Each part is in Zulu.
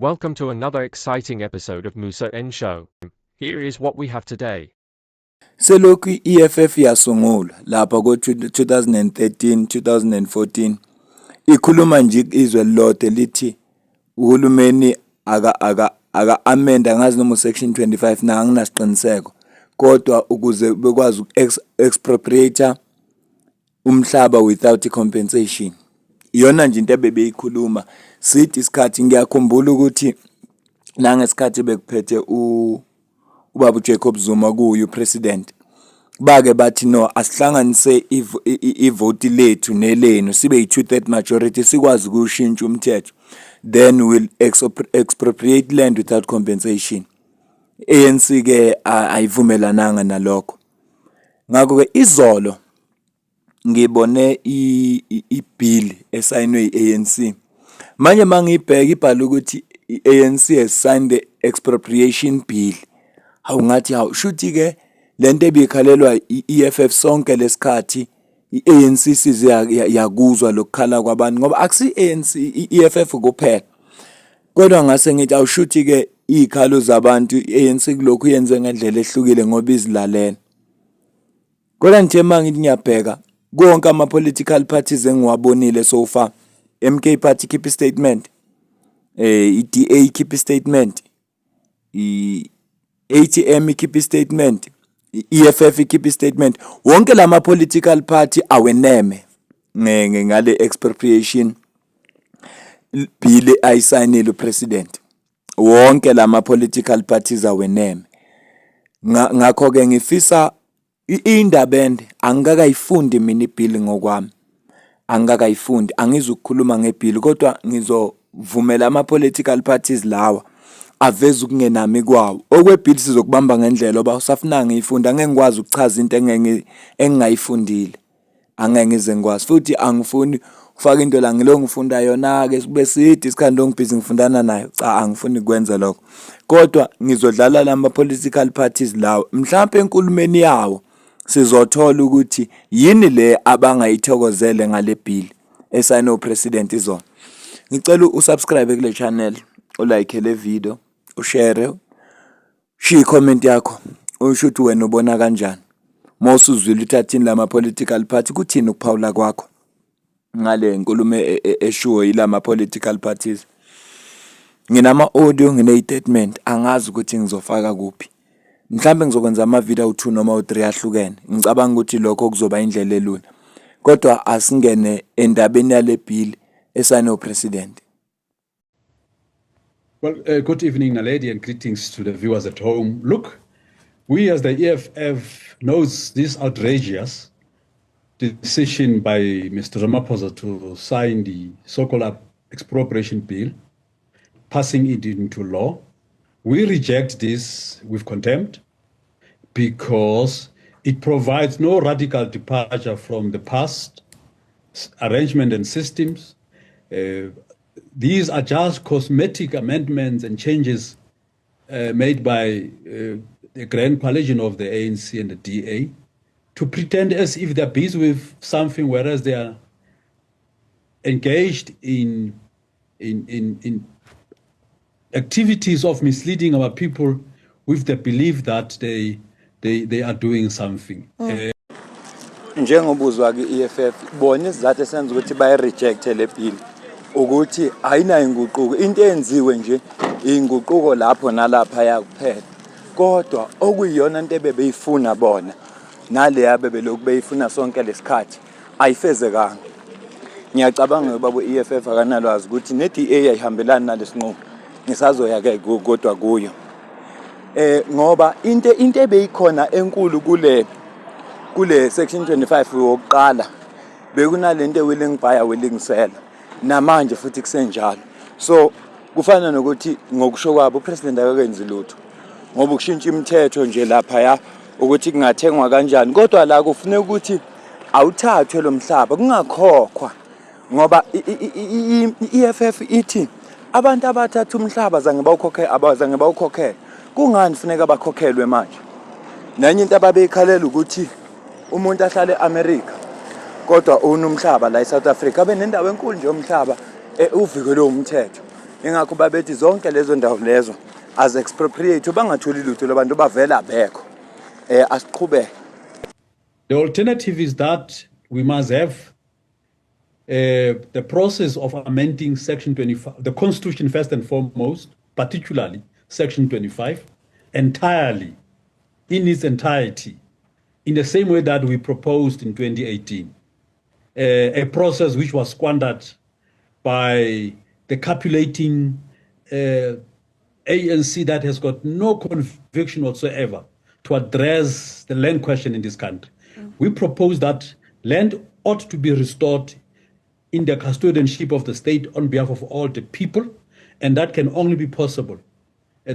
Welcome to another exciting episode of Musa N Show. Here is what we have today. Selokhu i-EFF yasungulwa lapha ko 2013 2014 ikhuluma nje izwe lonke lithi uhulumeni aka amenda ngazi noma section 25 na anginasiqiniseko kodwa ukuze bekwazi expropriate umhlaba without compensation iyona nje into ebebeyikhuluma sithi isikhathi ngiyakhumbula ukuthi nangesikhathi bekuphethe ubaba Jacob Zuma kuyo president bake bathi no asihlanganise ivote lethu nelenu sibe yi2/3 majority sikwazi ukushintsha umthetho then will expropriate land without compensation. ANC ke ayivumelananga nalokho ngakho ke izolo ngibone ibill esayinwe iANC manje mangibheka ibhala ukuthi iANC has signed the expropriation bill awungathi shuthi ke lento ebikhalelwa iEFF sonke lesikhathi iANC size yakuzwa lokukhala kwabantu ngoba akusi ANC iEFF kuphela kodwa ngase ngithi awushuthi ke izikhalo zabantu iANC kulokhu yenze ngendlela ehlukile ngoba izilalela kodwa nje mangithi ngiyabheka konke ama political parties engiwabonile so far MK party keep a statement iDA keep a statement ATM keep a statement EFF keep a statement wonke lama political party aweneme ngale expropriation bill ayisayinile upresident wonke lama political parties aweneme ngakho ke ngifisa indabende angikakayifundi mina ibill ngokwami angikakayifundi angizukukhuluma ngebill kodwa ngizovumela ama political parties lawa aveza ukungenami kwawo okwebill sizokubamba ngendlela oba usafuna ngiyifunda angeke ngikwazi ukuchaza into engingayifundile angeke ngize ngikwazi futhi angifuni ufaka into la ngilo ngifunda yona ke kube sithi isikhando ngibhizi ngifundana nayo cha angifuni ukwenza lokho kodwa ngizodlala lama political parties lawo mhlawumbe enkulumeni yawo sizothola ukuthi yini le abangayithokozele ngale bill esayino president izona ngicela usubscribe kule channel ulike le video ushare shi comment yakho usho ukuthi wena ubona kanjani mawusuzwile uthathini lama political party kuthini ukuphawula kwakho ngale nkulumo eshuwo yilama political parties nginama audio ngine statement angazi ukuthi ngizofaka kuphi mhlambe ngizokwenza ama video u2 noma u3 ahlukene ngicabanga ukuthi lokho kuzoba indlela elula kodwa asingene endabeni yale bill esayino president. Well, good evening, Naledi, and greetings to the viewers at home. Look, we as the EFF knows this outrageous decision by Mr. Ramaphosa to sign the so-called expropriation bill, passing it into law. We reject this with contempt because it provides no radical departure from the past arrangement and systems. These are just cosmetic amendments and changes made by the Grand Coalition of the ANC and the DA to pretend as if they're busy with something, whereas they are engaged in activities of misleading our people with the belief that they are doing something. Njengobuzwa ke EFF bona izathu esenza ukuthi bayi reject le bill ukuthi ayina inguquko into enziwe nje inguquko lapho nalapha yakuphela kodwa okuyiyona into ebebeyifuna bona nale yabe lokhu beyifuna sonke lesikhathi ayifezekanga ngiyacabanga babo EFF akanalwazi ukuthi neDA ayihambelana nalesinqumo ngisazoya ke kodwa kuyo ngoba into ebeyikhona enkulu kule section 25 yokuqala bekunalento willing buyer willing seller namanje futhi kusenjalo so kufana nokuthi ngokusho kwabo upresident akakenzi lutho ngoba ukushintsha imithetho nje lapha ya ukuthi kungathengwa kanjani kodwa la kufuneka ukuthi awuthathwe lo mhlaba kungakhokhwa ngoba iEFF ithi abantu abathatha umhlaba zange bawukhokhela kungani funeka bakhokhelwe manje nanye into ababeyikhalela ukuthi umuntu ahlale eAmerica kodwa unomhlaba la eSouth Africa abe nendawo enkulu nje umhlaba uvikele umthetho ingakho babethi zonke lezo ndawo lezo as expropriate bangathuli lutho labantu bavela abekho asiqhubeke. The alternative is that we must have the process of amending Section 25, the Constitution first and foremost, particularly Section 25, entirely, in its entirety, in the same way that we proposed in 2018. A process which was squandered by the capitulating ANC that has got no conviction whatsoever to address the land question in this country. We propose that land ought to be restored in the custodianship of the state on behalf of all the people, and that can only be possible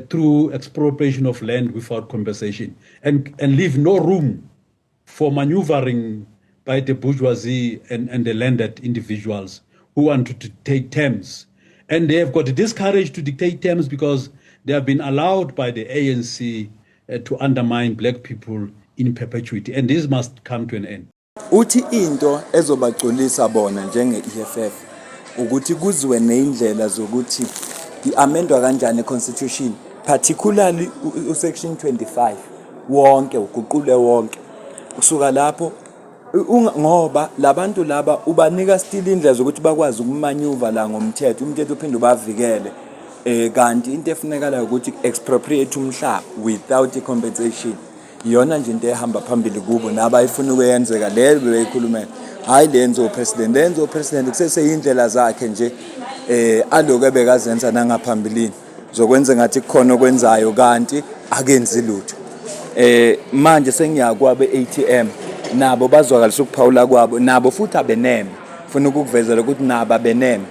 through expropriation of land without compensation, and leave no room for maneuvering by the bourgeoisie and the landed individuals who want to dictate terms. And they have got this courage to dictate terms because they have been allowed by the ANC to undermine black people in perpetuity, and this must come to an end. Uthi into ezobagculisa bona njenge-EFF ukuthi kuziwe neindlela zokuthi iamendwa kanjani constitution, particularly section 25 wonke uguqule wonke kusuka lapho ngoba labantu laba ubanika still indlela zokuthi bakwazi ukumanyuva la ngomthetho uphinde ubavikele kanti into efunekala ukuthi expropriate umhlaba without compensation iyona nje into ehamba phambili kubo nabayifuna ukuyenzeka leyo beyikhulumela hayi lenzo president kuseseyindlela zakhe nje aloku ebekazenza nangaphambilini zokwenza ngathi kukhona okwenzayo kanti akenzi lutho manje sengiyakwa be-ATM nabo bazwakalisa ukuphawula kwabo nabo futhi abeneme ufuna ukukuvezela ukuthi nabo abeneme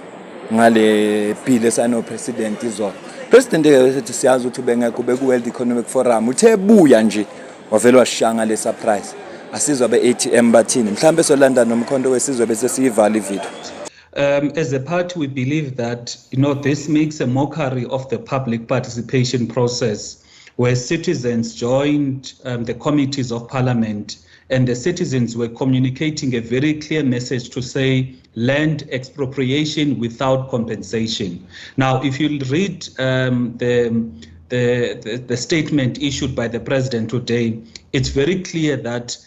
ngale bill esano president izona president ethi siyazi ukuthi bengekho beku-World Economic Forum uthe buya nje wavela washanga le surprise asizwa be-ATM bathini mhlambe solanda nomkhonto wesizwe bese siyivala ivideo. As a party, we believe that, this makes a mockery of the public participation process where citizens joined the committees of parliament and the citizens were communicating a very clear message to say land expropriation without compensation. Now, if you read the statement issued by the president today, it's very clear that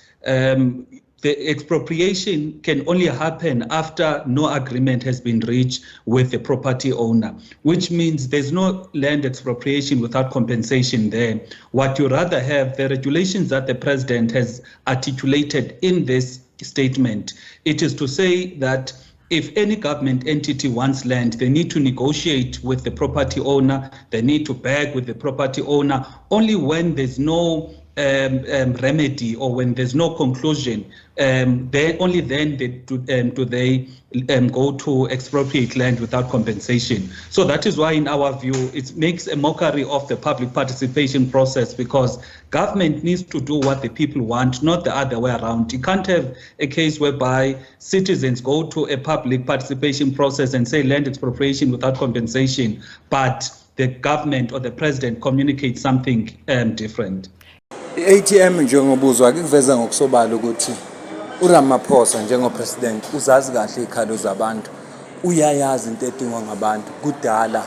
the expropriation can only happen after no agreement has been reached with the property owner, which means there's no land expropriation without compensation there. What you rather have, the regulations that the president has articulated in this statement, it is to say that if any government entity wants land, they need to negotiate with the property owner, they need to beg with the property owner. Only when there's no remedy or when there's no conclusion, only then do they go to expropriate land without compensation. So that is why, in our view, it makes a mockery of the public participation process, because government needs to do what the people want, not the other way around. You can't have a case whereby citizens go to a public participation process and say land expropriation without compensation, but the government or the president communicates something different. I-ATM njengobuzwa akuveza ngokusobala ukuthi uRamaphosa njengopresident uzazi kahle ikhalo zabantu, uyayazi into edingwa ngabantu. Kudala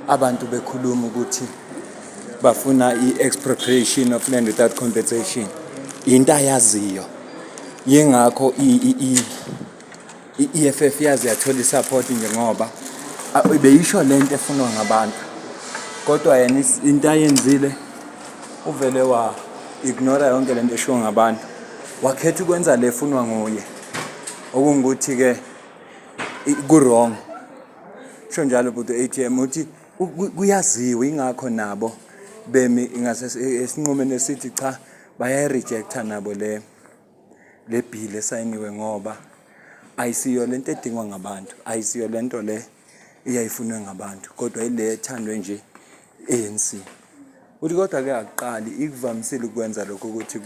abantu bekhuluma ukuthi bafuna i-expropriation of land without compensation, into ayaziyo. Yingakho i-EFF yazi yathola isupport njengoba beyisho lento efunwa ngabantu, kodwa yena into ayenzile uvele wa ignore yonke lento eshiwo ngabantu, wakhetha ukwenza lefunwa nguye, okungukuthi ke ku-wrong. Sho njalo but ATM uthi kuyaziwa, ingakho nabo bemi esinqumeni esithi cha bayayirejecta nabo le bill esayiniwe ngoba ayisiyo lento edingwa ngabantu, ayisiyo lento le iyayifunwe ngabantu, kodwa ile ethandwe nje ANC. Uthi kodwa ke aqali ikuvamisile ukwenza lokho ukuthi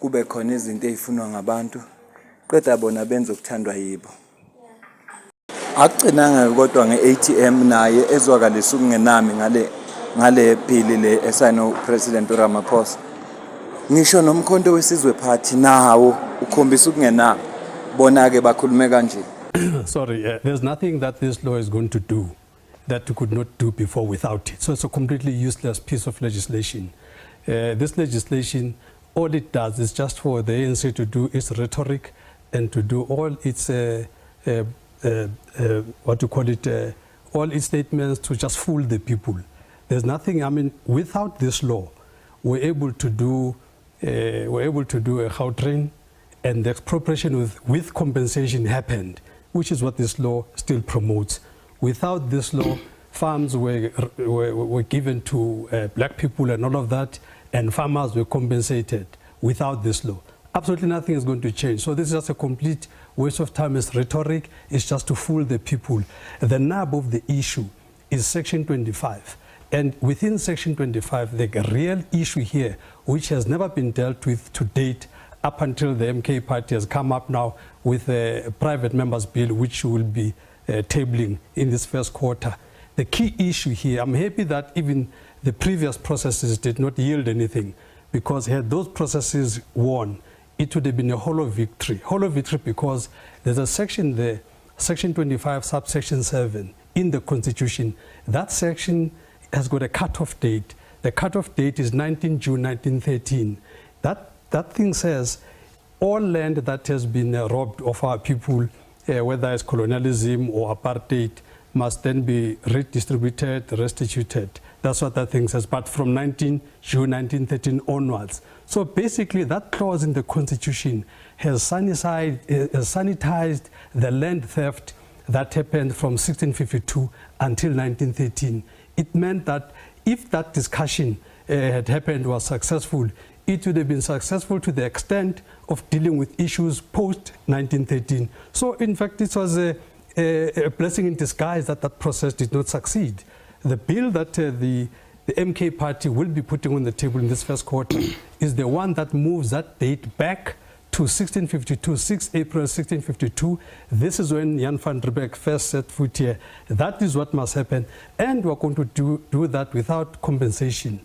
kube khona izinto ezifunwa ngabantu qeda bona benza ukuthandwa yibo. Akugcinanga kodwa nge-ATM naye ezwakalisa ukungenami ngale bill le esayino president uRamaphosa. Ngisho nomkhonto wesizwe party nawo ukhombisa ukungenami, bona ke bakhulume kanje. Sorry, there's nothing that this law is going to do that we could not do before without it. So it's a completely useless piece of legislation. This legislation, all it does is just for the ANC to do its rhetoric and to do all its, all its statements to just fool the people. There's nothing, I mean, without this law, we're able to do a Gautrain, and the expropriation with compensation happened, which is what this law still promotes. Without this law, farms were given to black people and all of that, and farmers were compensated. Without this law, absolutely nothing is going to change. So this is just a complete waste of time. It's rhetoric. It's just to fool the people. The nub of the issue is Section 25. And within Section 25, the real issue here, which has never been dealt with to date, up until the MK party has come up now with a private members bill, which will be tabling in this first quarter. The key issue here, I'm happy that even the previous processes did not yield anything, because had those processes won, it would have been a hollow victory. Hollow victory because there's a section there, Section 25, subsection 7 in the Constitution. That section has got a cutoff date. The cutoff date is 19 June 1913. That thing says all land that has been robbed of our people, whether it's colonialism or apartheid, must then be redistributed, restituted. That's what that thing says, but from 19 June 1913 onwards. So basically that clause in the Constitution has sanitized the land theft that happened from 1652 until 1913. It meant that if that discussion had happened, was successful, it would have been successful to the extent of dealing with issues post-1913. So in fact, it was a blessing in disguise that that process did not succeed. The bill that the MK party will be putting on the table in this first quarter is the one that moves that date back to 1652, 6 April 1652. This is when Jan van Riebeeck first set foot here. That is what must happen, and we're going to do that without compensation.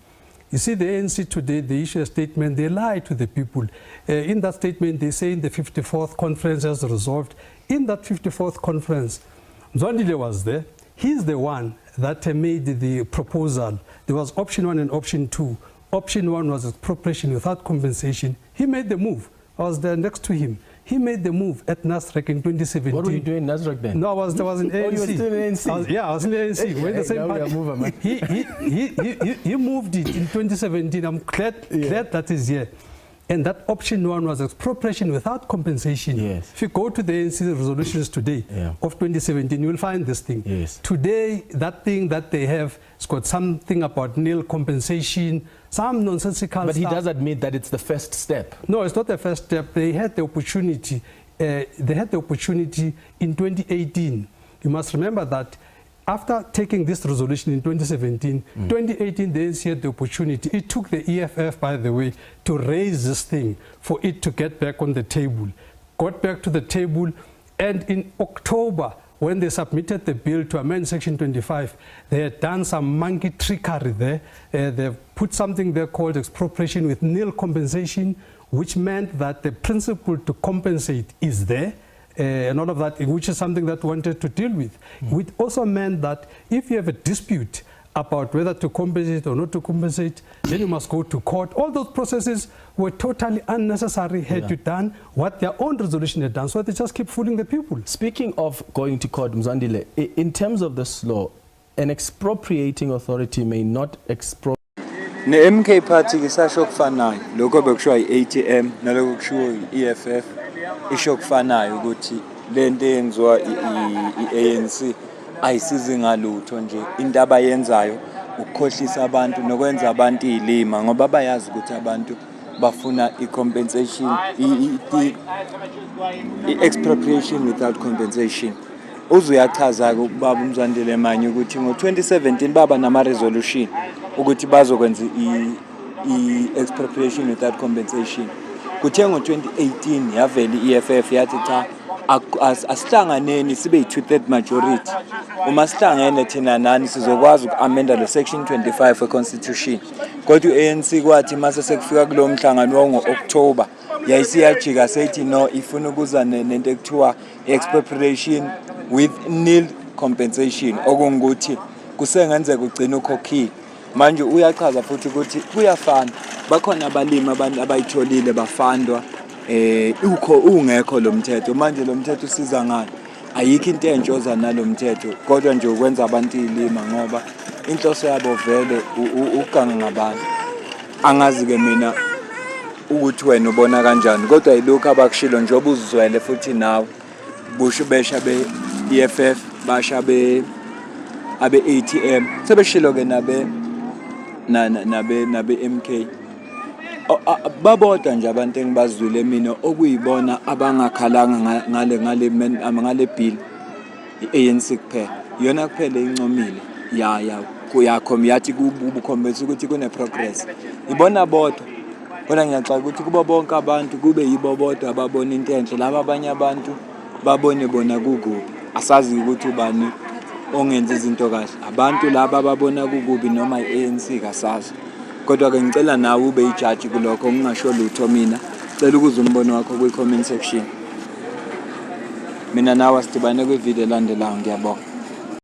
You see, the ANC today, they issue a statement, they lie to the people. In that statement, they say in the 54th conference has resolved. In that 54th conference, Mzwandile was there. He's the one that made the proposal. There was option 1 and option 2. Option 1 was expropriation without compensation. He made the move. I was there next to him. He made the move at NASREC in 2017. What were you doing in NASREC then? No, I was in ANC. Oh, you were still in ANC? I was in ANC. We're the same party. He moved it in 2017. I'm glad that is here. And that option 1 was expropriation without compensation. Yes. If you go to the ANC resolutions today of 2017, you will find this thing. Yes. Today, that thing that they have, it's got something about nil compensation, some nonsensical But stuff. he does admit that it's the first step. No, it's not the first step. They had the opportunity. In 2018. You must remember that after taking this resolution in 2017, 2018, the ANC had the opportunity. It took the EFF, by the way, to raise this thing for it to get back on the table. Got back to the table, and in October, when they submitted the bill to amend Section 25, they had done some monkey trickery there. They've put something there called expropriation with nil compensation, which meant that the principle to compensate is there. And all of that, which is something that we wanted to deal with. It also meant that if you have a dispute about whether to compensate or not to compensate, then you must go to court. All those processes were totally unnecessary had you done what their own resolution had done. So they just keep fooling the people. Speaking of going to court, Mzwandile, in terms of this law, an expropriating authority may not expropriate. Ne-MK party isasho kufanayo lokho bekushiwa i-ATM nalokho kushiwo i-EFF isho kufanayo ukuthi lento eyenziwa i-ANC ayisizi ngalutho nje. Into abayenzayo ukukhohlisa abantu nokwenza abantu izilima ngoba bayazi ukuthi abantu bafuna i-compensation, i-expropriation without compensation. Uzuyachaza ke ubaba uMzwandile manje ukuthi ngo-2017 baba nama-resolution ukuthi bazokwenza i-expropriation without compensation. Kuthe ngo-2018 yavela i-EFF yathi cha asihlanganeni sibe yi-2/3 majority. Uma sihlangene thina nani sizokwazi uku-amenda le Section 25 e-Constitution. Kodwa i-ANC kwathi mase sekufika kulo mhlangano wango-October yayisiyajika sethi no ifuna ukuza nento ekuthiwa expropriation with nil compensation, okungukuthi kusengenzeka ugcina ukhokhile manje uyachaza futhi ukuthi kuyafana bakhona abalimi abantu abayitholile bafandwa ungekho lo mthetho manje lo mthetho usiza ngani ayikho into entshoza nalomthetho kodwa nje ukwenza abantu ilima ngoba inhloso yabo vele ukuganga ngabantu angazi ke mina ukuthi wena ubona kanjani kodwa yilokho abakushilo njengoba uzizwele futhi nawe busho besha be-EFF basha abe-ATM sebeshilo ke nabe MK babodwa nje abantu engibazwile mina okuyibona abangakhalanga ngale bill i-ANC kuphela yona kuphela incomile yakho yathi kubukhombisa ukuthi kune progress ibona bodwa kodwa ngiyaxoxa ukuthi kuba bonke abantu kube yibo bodwa ababona into enhle laba abanye abantu babone bona kukubi asazi ukuthi ubani ongenza izinto kahle abantu laba ababona kukubi noma i-ANC kasazi kodwa ke ngicela nawe ube ijaji kulokho ungasho lutho mina cela ukuze umbono wakho kwi-comment section mina nawe sidibane kwi-video elandelayo ngiyabonga